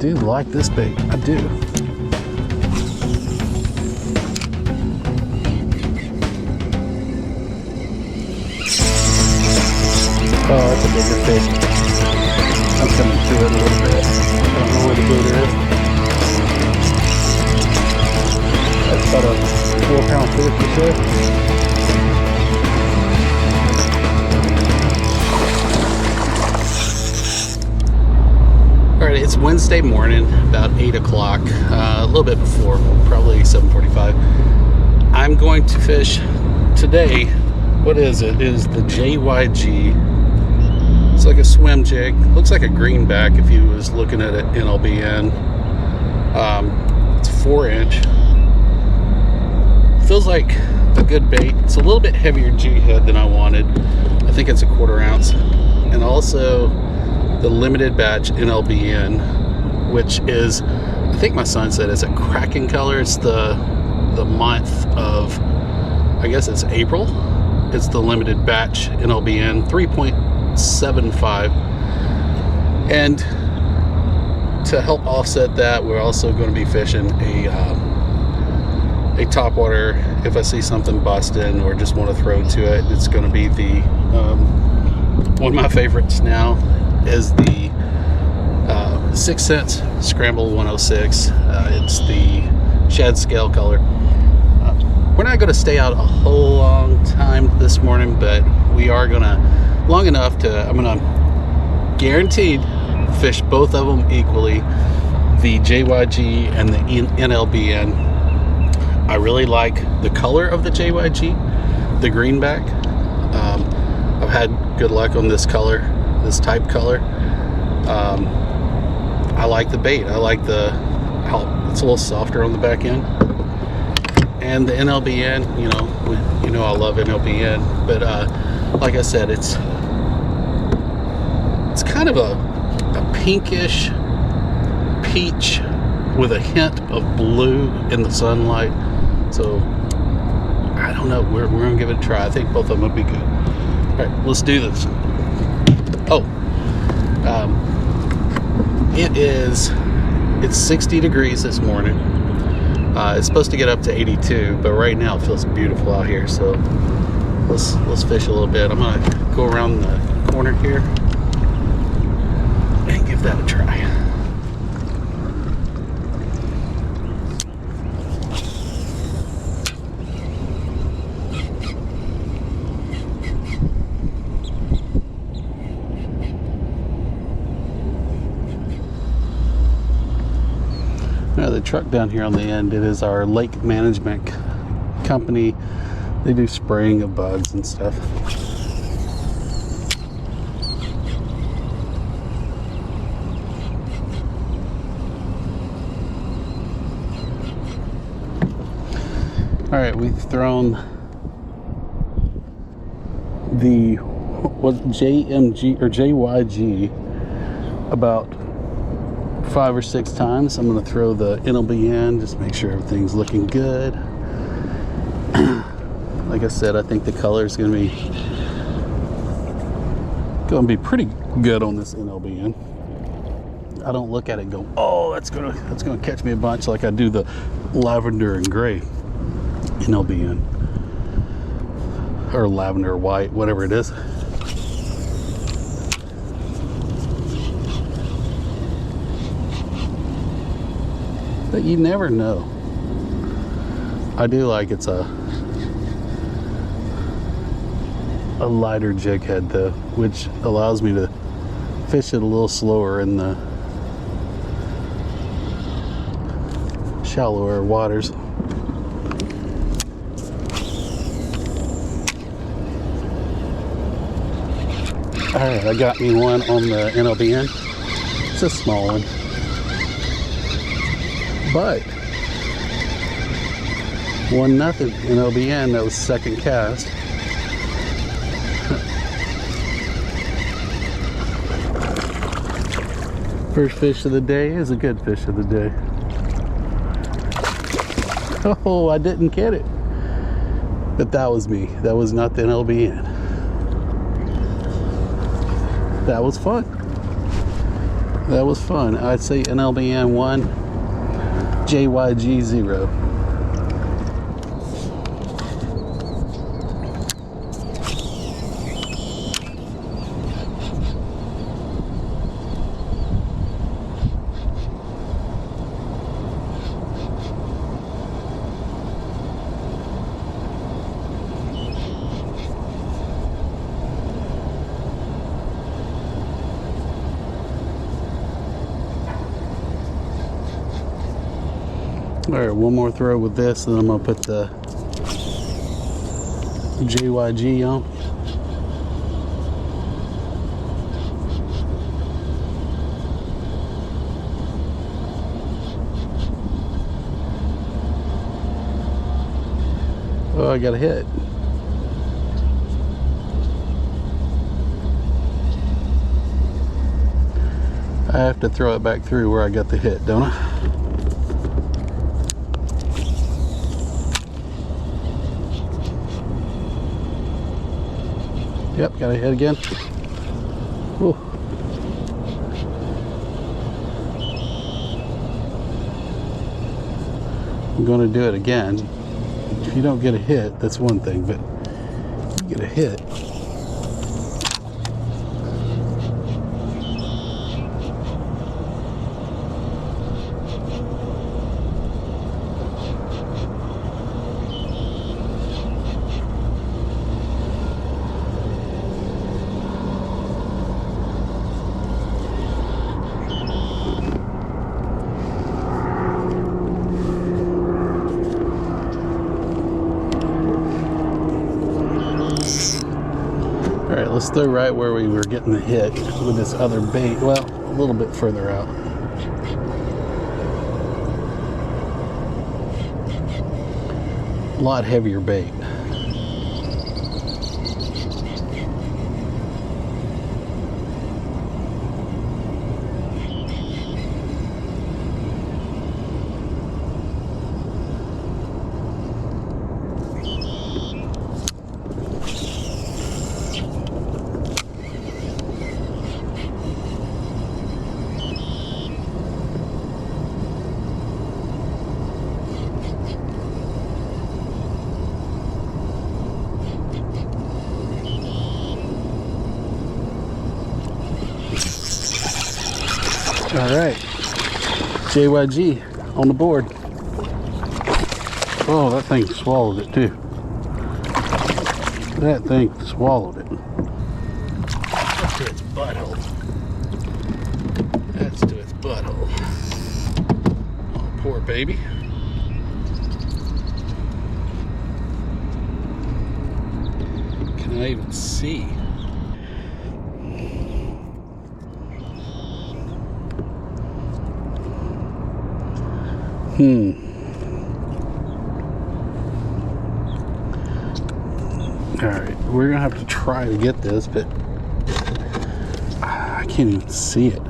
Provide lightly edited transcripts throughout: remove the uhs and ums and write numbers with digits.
do like this bait. I do. Oh, that's a bigger fish. I'm coming through it a little bit. I don't know where the booter is. That's about a 4-pound fish for sure. Alright, it's Wednesday morning, about 8 o'clock, a little bit before, probably 7:45. I'm going to fish today. What is it? It is the JYG. It's like a swim jig. Looks like a greenback if you was looking at it NLBN. It's 4-inch. Feels like a good bait. It's a little bit heavier jig head than I wanted. I think it's a 1/4 ounce. And also the limited batch NLBN, which is, I think my son said it's a cracking color. It's the month of, I guess it's April. It's the limited batch NLBN 3.75. And to help offset that, we're also going to be fishing a topwater. If I see something busting or just want to throw to it, it's going to be the one of my favorites now is the Sense Scramble 106. It's the shad scale color. We're not going to stay out a whole long time this morning, but we are going to, long enough to, I'm going to guaranteed fish both of them equally, the JYG and the NLBN. I really like the color of the JYG, the greenback. I've had good luck on this color, this type color. I like the bait. I like how it's a little softer on the back end. And the NLBN, you know I love NLBN, but like I said, it's kind of a pinkish peach with a hint of blue in the sunlight. So I don't know. We're gonna give it a try. I think both of them would be good. All right, let's do this. Oh, it's 60 degrees this morning. It's supposed to get up to 82, but right now it feels beautiful out here. So let's fish a little bit. I'm gonna go around the corner here and give that a try. Now the truck down here on the end, it is our lake management company. They do spraying of bugs and stuff. All right, we've thrown the JMG or JYG about 5 or 6 times. I'm going to throw the NLBN, just make sure everything's looking good. Like I said, I think the color is going to be pretty good on this NLBN. I don't look at it and go, oh, that's gonna catch me a bunch like I do the lavender and gray NLBN, or lavender white, whatever it is. But you never know. I do like it's a lighter jig head though, which allows me to fish it a little slower in the shallower waters. Alright, I got me one on the NLBN. It's a small one. But 1-0 NLBN, that was second cast. First fish of the day is a good fish of the day. Oh, I didn't get it. But that was me. That was not the NLBN. That was fun. That was fun. I'd say NLBN 1, JYG 0. Alright, one more throw with this, and then I'm going to put the JYG on. Oh, I got a hit. I have to throw it back through where I got the hit, don't I? Yep, got a hit again. Ooh. I'm going to do it again. If you don't get a hit, that's one thing, but you get a hit. Alright, let's throw right where we were getting the hit with this other bait. Well, a little bit further out. A lot heavier bait. All right, JYG on the board. Oh, that thing swallowed it too. That thing swallowed it. That's to its butthole. That's to its butthole. Oh, poor baby. Can I even see? Alright, we're gonna have to try to get this, but I can't even see it.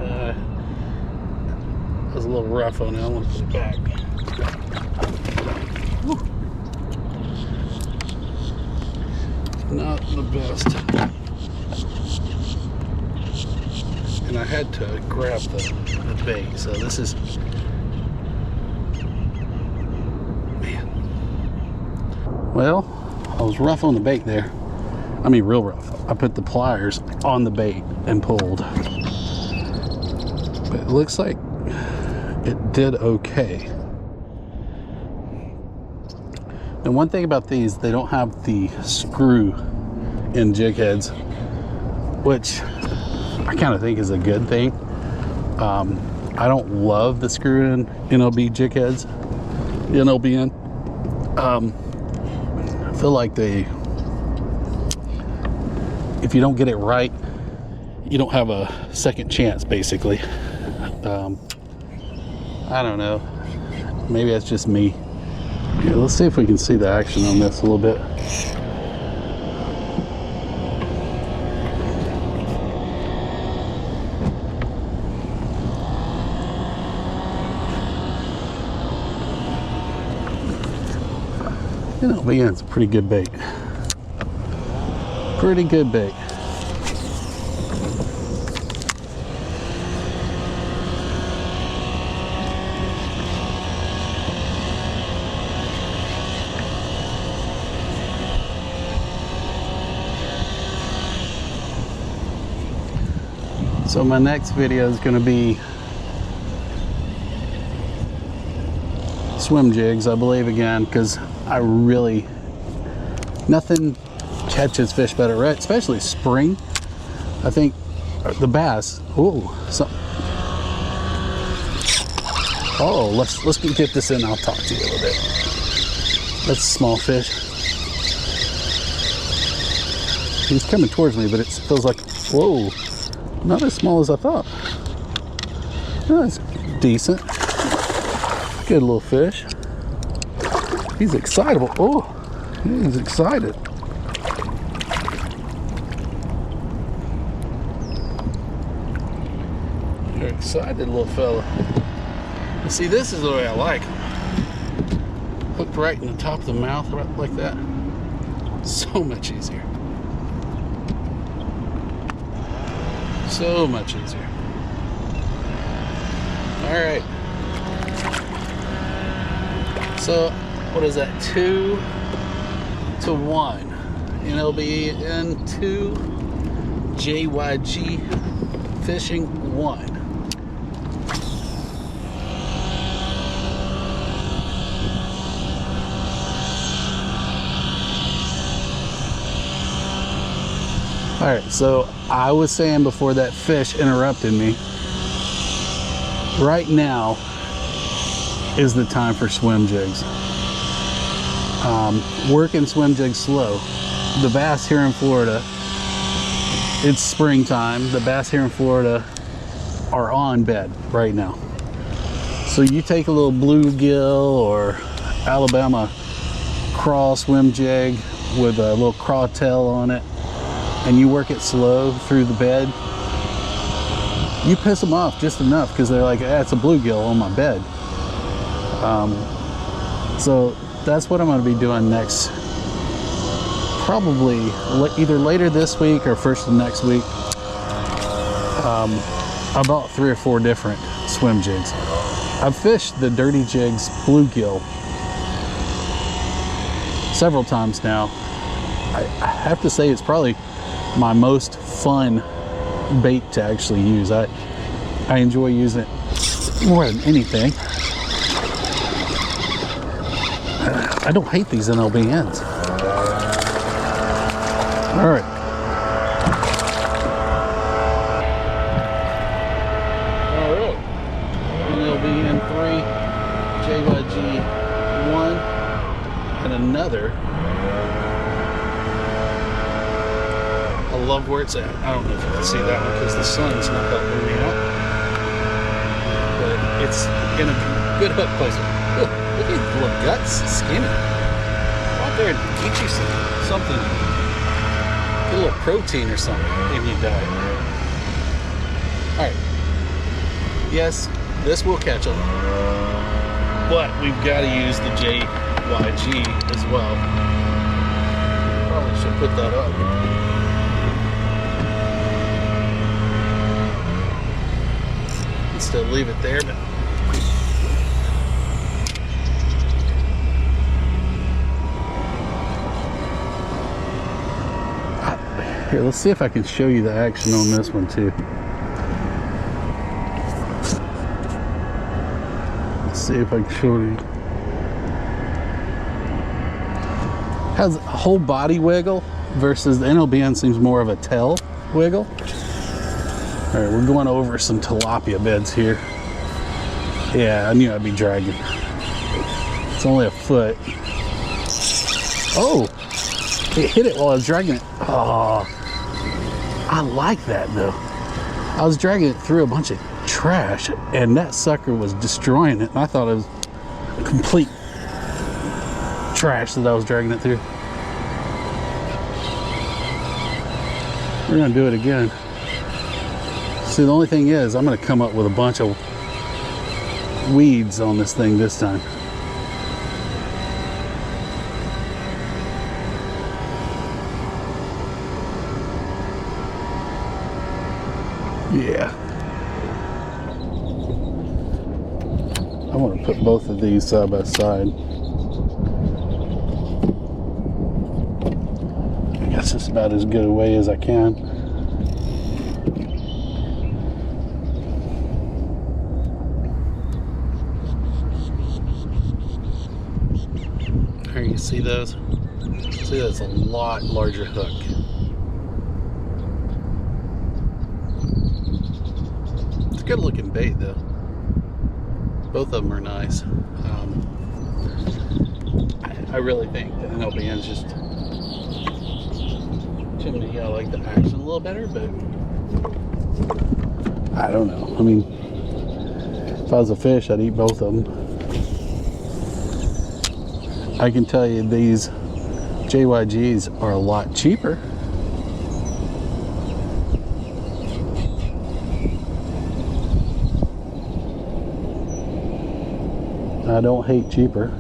Alright, that was a little rough on it. I want to put it back. Woo. Not the best. And I had to grab the bait, so this is, man. Well, I was rough on the bait there. I mean, real rough. I put the pliers on the bait and pulled. But it looks like it did okay. And one thing about these, they don't have the screw in jig heads, which I kind of think is a good thing. I don't love the screw in NLB jig heads, NLBN. I feel like if you don't get it right, you don't have a second chance, basically. I don't know. Maybe that's just me. Yeah, let's see if we can see the action on this a little bit. NLBN's a pretty good bait. Pretty good bait. So my next video is going to be swim jigs, I believe, again, because I really, nothing catches fish better, right? Especially spring. I think the bass. Oh, let's get this in. I'll talk to you a little bit. That's a small fish. He's coming towards me, but it feels like, whoa, not as small as I thought. That's decent. Good little fish. He's excitable. Oh, he's excited. You're excited, little fella. See, this is the way I like him. Hooked right in the top of the mouth, right like that. So much easier. So much easier. All right. So, what is that? 2-1. NLBN 2, JYG fishing 1. All right, so I was saying before that fish interrupted me, right now is the time for swim jigs. Working swim jigs slow. The bass here in Florida, it's springtime. The bass here in Florida are on bed right now. So you take a little bluegill or Alabama crawl swim jig with a little craw tail on it, and you work it slow through the bed, you piss them off just enough because they're like, it's a bluegill on my bed. So that's what I'm going to be doing next, probably either later this week or first of next week. I bought 3 or 4 different swim jigs. I've fished the Dirty Jigs bluegill several times now. I have to say it's probably my most fun bait to actually use. I enjoy using it more than anything. I don't hate these NLBNs. All right. All right. NLBN 3, JYG 1, and another. I love where it's at. I don't know if you can see that one because the sun's not helping me out. But it's in a good hook placement. Look at these little guts, skinny. Go out there and eat you something. Get a little protein or something in your diet. Alright. Yes, this will catch them. But we've got to use the JYG as well. Probably should put that up. Instead of leave it there, but here, let's see if I can show you the action on this one too. Let's see if I can show you. Has a whole body wiggle versus the NLBN seems more of a tail wiggle. All right, we're going over some tilapia beds here. Yeah, I knew I'd be dragging. It's only a foot. Oh, it hit it while I was dragging it. Oh, I like that though. I was dragging it through a bunch of trash and that sucker was destroying it. And I thought it was complete trash that I was dragging it through. We're gonna do it again. See, the only thing is, I'm gonna come up with a bunch of weeds on this thing this time. Yeah. I want to put both of these side by side. I guess it's about as good a way as I can. Here, you see those? See, that's a lot larger hook. It's a good looking bait though. Both of them are nice. I really think the NLBN is just, to me, I like the action a little better, but I don't know. I mean, if I was a fish, I'd eat both of them. I can tell you these JYGs are a lot cheaper. I don't hate cheaper.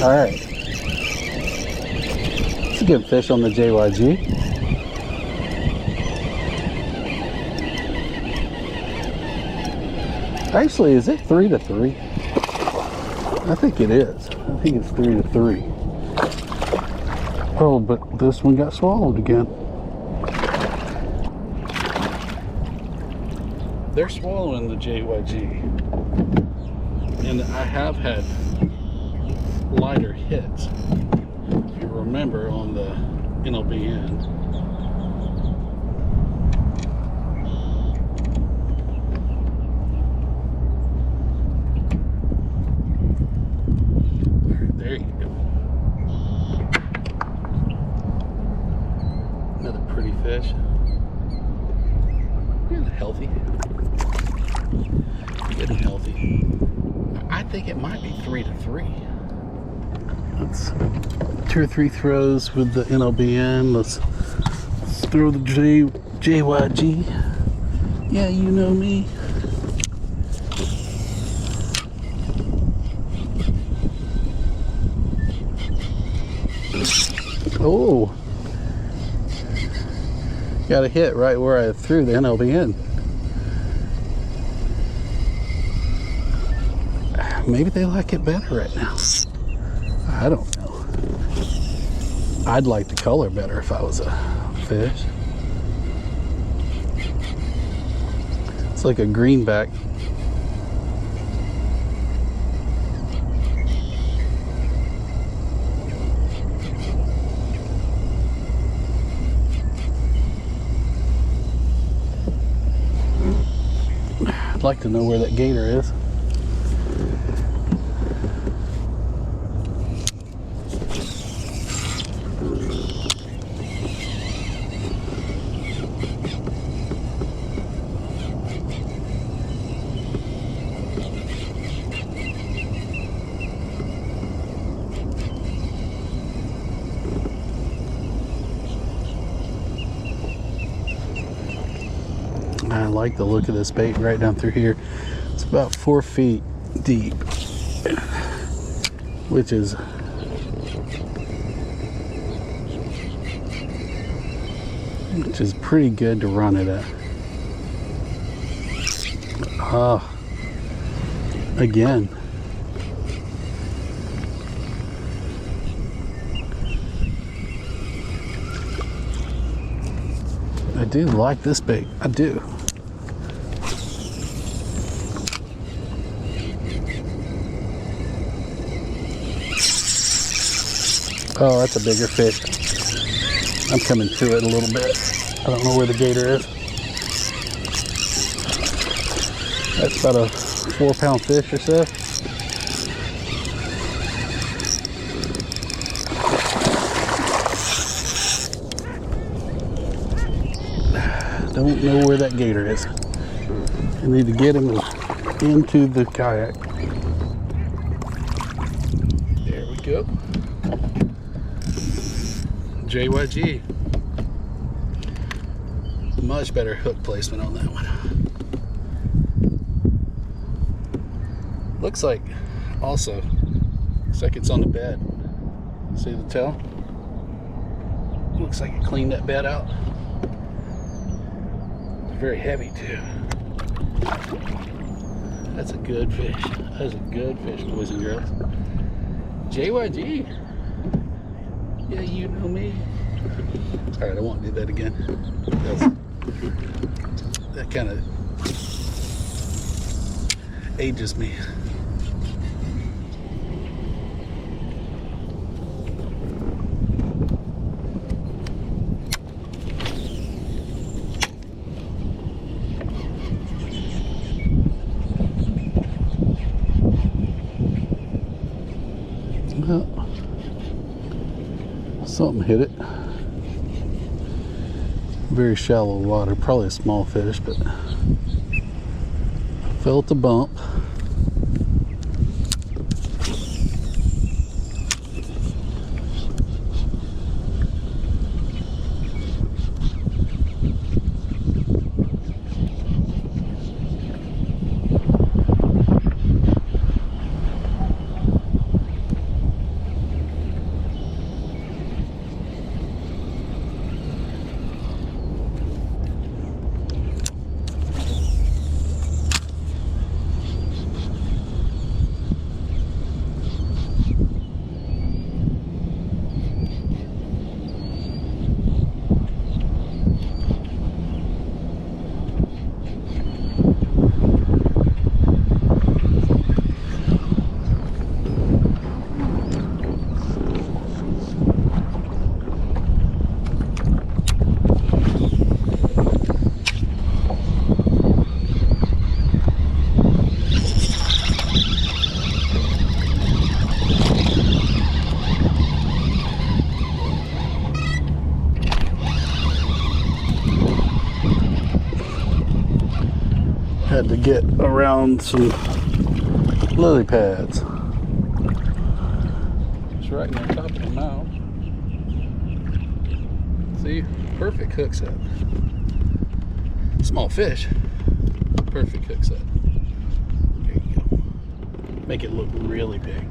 All right, it's a good fish on the JYG. Actually, is it 3 to 3? I think it is. I think it's 3 to 3. Oh, but this one got swallowed again. They're swallowing the JYG, and I have had lighter hits, if you remember, on the NLBN. There you go. Another pretty fish. Yeah, healthy. Good and healthy. I think it might be 3 to 3. Let's 2 or 3 throws with the NLBN. Let's throw the JYG. Yeah, you know me. Oh, got a hit right where I threw the NLBN. Maybe they like it better right now. I don't know. I'd like the color better if I was a fish. It's like a greenback. I'd like to know where that gator is. I like the look of this bait right down through here. It's about 4 feet deep, which is pretty good to run it at. Again. I do like this bait. I do. Oh, that's a bigger fish. I'm coming to it a little bit. I don't know where the gator is. That's about a 4-pound fish or so. Don't know where that gator is. I need to get him into the kayak. There we go. JYG. much better hook placement on that one. Looks like it's on the bed. See the tail? Looks like it cleaned that bed out. It's very heavy too. That's a good fish. That's a good fish, boys and girls. JYG. Yeah, you know me. Alright, I won't do that again. That kind of ages me. Well, something hit it. Very shallow water, probably a small fish, but felt a bump. Had to get around some lily pads. It's right in the top of the mouth. See, perfect hook set. Small fish, perfect hook set. There you go. Make it look really big.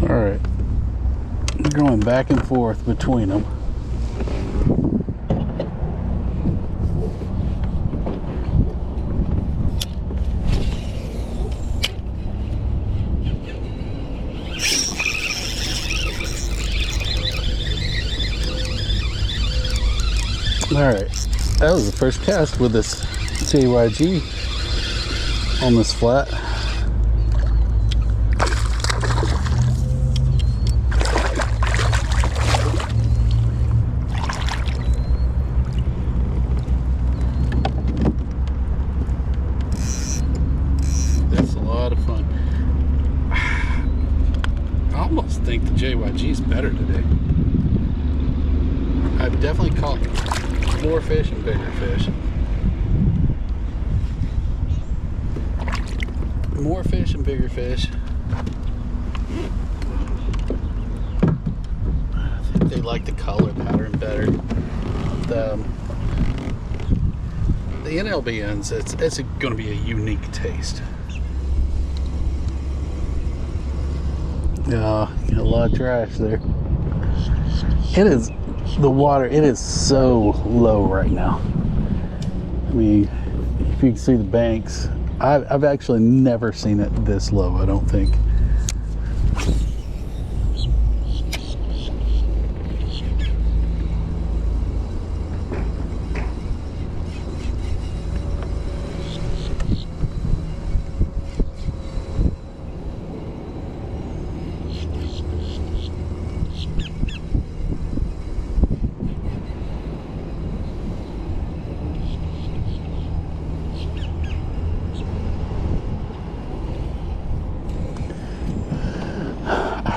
Alright, we're going back and forth between them. Alright, that was the first cast with this JYG on this flat. I almost think the JYG is better today. I've definitely caught more fish and bigger fish. More fish and bigger fish. I think they like the color pattern better. The NLBNs, it's going to be a unique taste. Yeah, a lot of trash there. It is, the water, it is so low right now. I mean, if you can see the banks, I've actually never seen it this low, I don't think.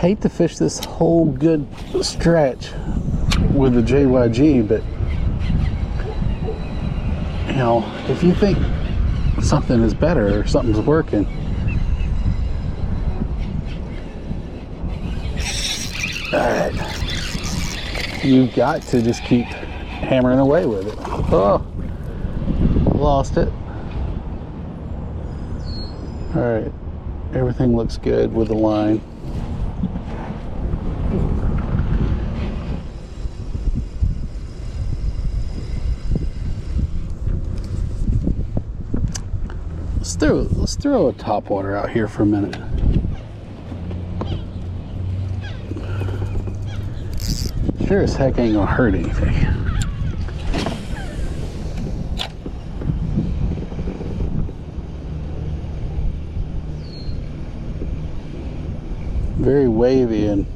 hate to fish this whole good stretch with the JYG, but you know, if you think something is better or something's working, all right, you've got to just keep hammering away with it. Oh, lost it. All right, everything looks good with the line. Let's throw a topwater out here for a minute. Sure as heck ain't gonna hurt anything. Very wavy and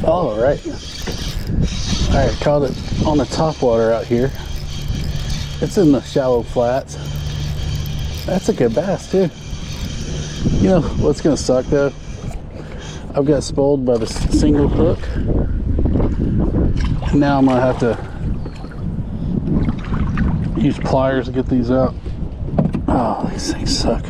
all right. All right, caught it on the topwater out here. It's in the shallow flats. That's a good bass too. You know what's gonna suck though? I've got spoiled by the single hook. Now I'm gonna have to use pliers to get these out. Oh, these things suck.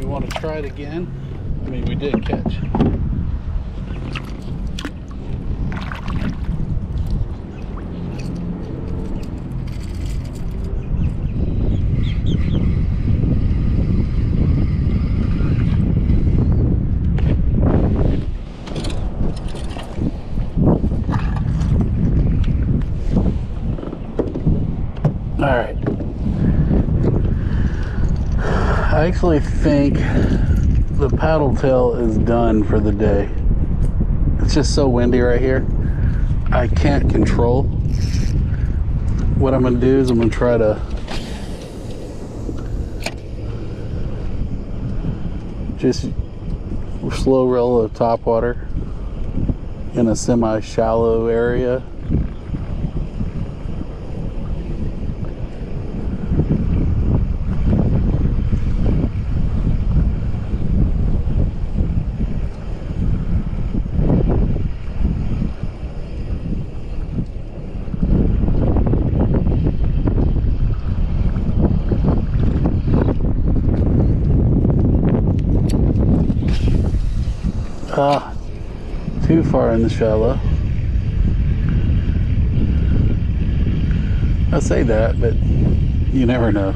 Want to try it again? I mean, we did catch. All right. I actually think the paddle tail is done for the day. It's just so windy right here. I can't control. What I'm gonna do is I'm gonna try to just slow roll of topwater in a semi-shallow area. Too far in the shallow. I say that, but you never know.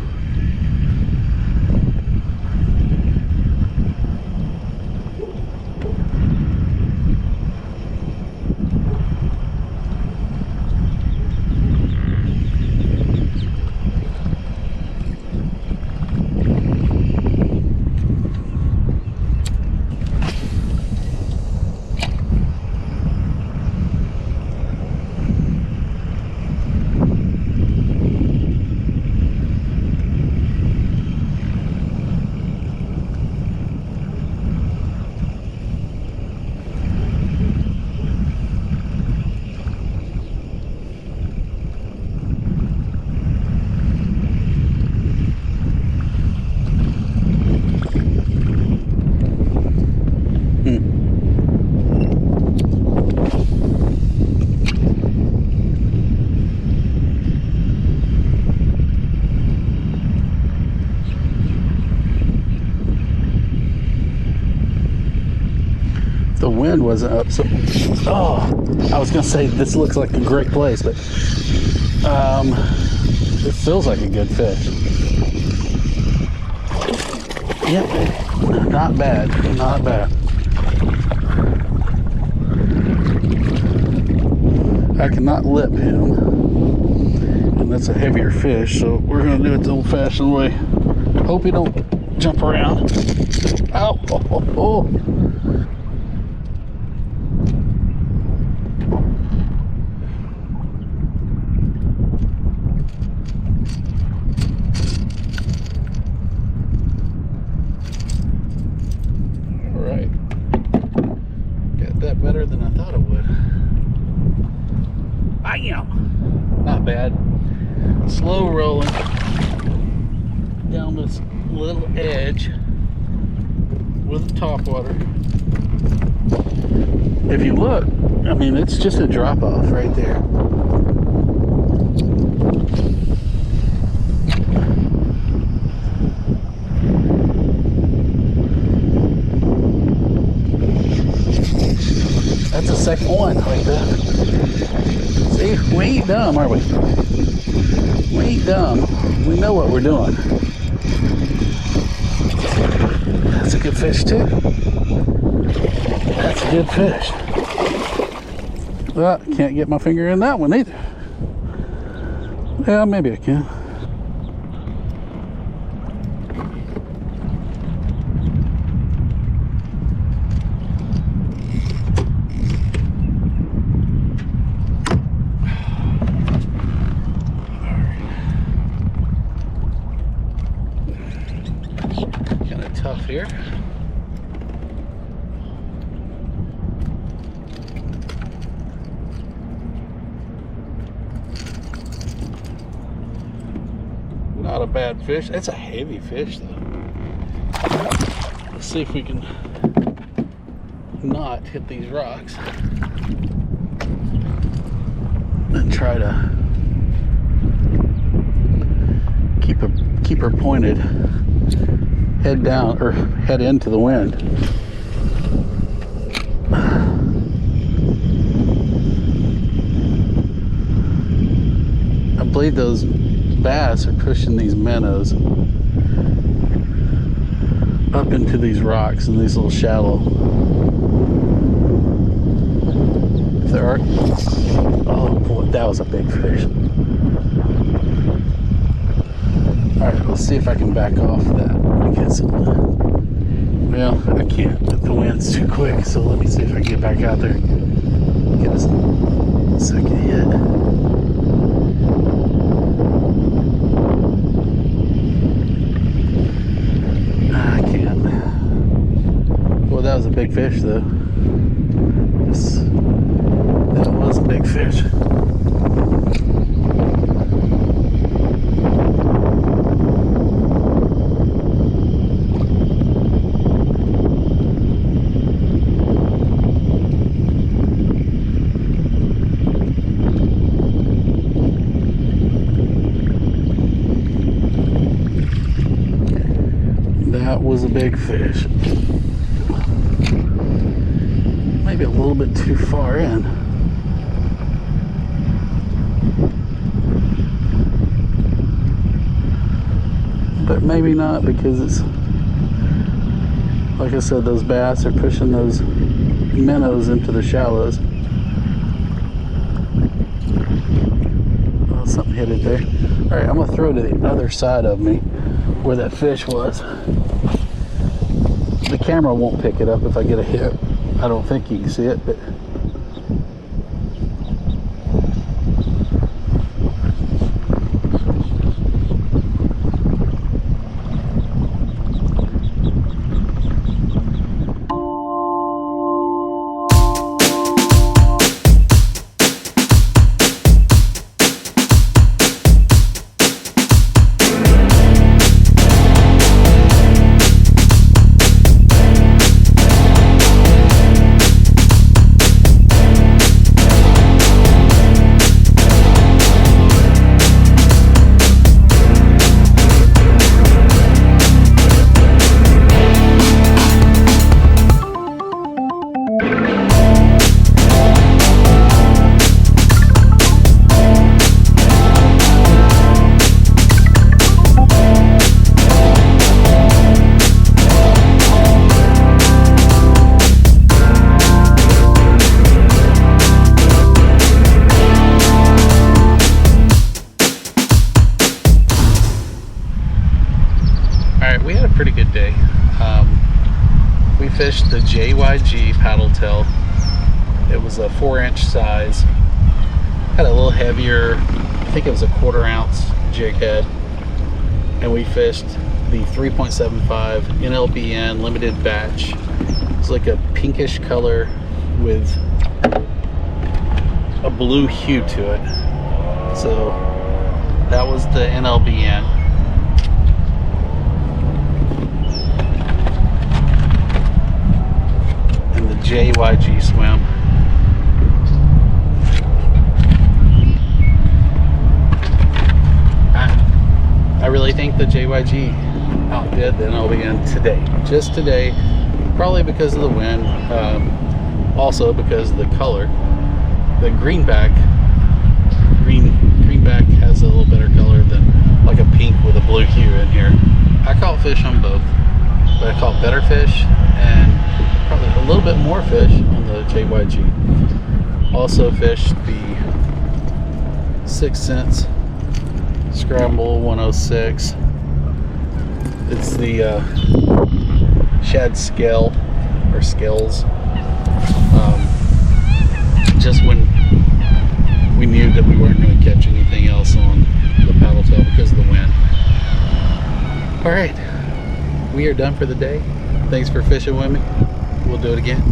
wasn't up. So, oh, I was gonna say this looks like a great place, but it feels like a good fish. Yep, not bad, not bad. I cannot lip him, and that's a heavier fish, so we're gonna do it the old-fashioned way. Hope he don't jump around. Ow! Oh. All right, got that better than I thought it would. Not bad. Slow rolling down this little edge with the topwater. If you look, I mean, it's just a drop off right there. That's the second one right there. See, we ain't dumb, are we? We ain't dumb. We know what we're doing. That's a good fish too. That's a good fish. Well, can't get my finger in that one either. Yeah, maybe I can. Tough here. Not a bad fish. It's a heavy fish though. Let's see if we can not hit these rocks and try to keep her pointed. Head down, or head into the wind. I believe those bass are pushing these minnows up into these rocks and these little shallow. If there are, oh boy, that was a big fish. All right, let's see if I can back off that. Well, I can't. The wind's too quick, so let me see if I can get back out there. Get a second hit. I can't. Well, that was a big fish, though. That was a big fish. That was a big fish. Maybe a little bit too far in. But maybe not, because it's, like I said, those bass are pushing those minnows into the shallows. Oh, something hit it there. All right, I'm gonna throw to the other side of me where that fish was. The camera won't pick it up if I get a hit. I don't think you can see it, but fished the JYG paddle tail. It was a 4-inch size. Had a little heavier, I think it was a 1/4 ounce jig head. And we fished the 3.75 NLBN limited batch. It's like a pinkish color with a blue hue to it. So that was the NLBN. And the JYG swim. I really think the JYG outdid the NLBN today. Just today, probably because of the wind, also because of the color. The greenback has a little better color than like a pink with a blue hue in here. I caught fish on both, but I caught better fish and probably a little bit more fish on the JYG. Also fished the Sense Scramble 106. It's the shad scale or scales. Just when we knew that we weren't going to catch anything else on the paddle tail because of the wind. All right, we are done for the day. Thanks for fishing with me. We'll do it again.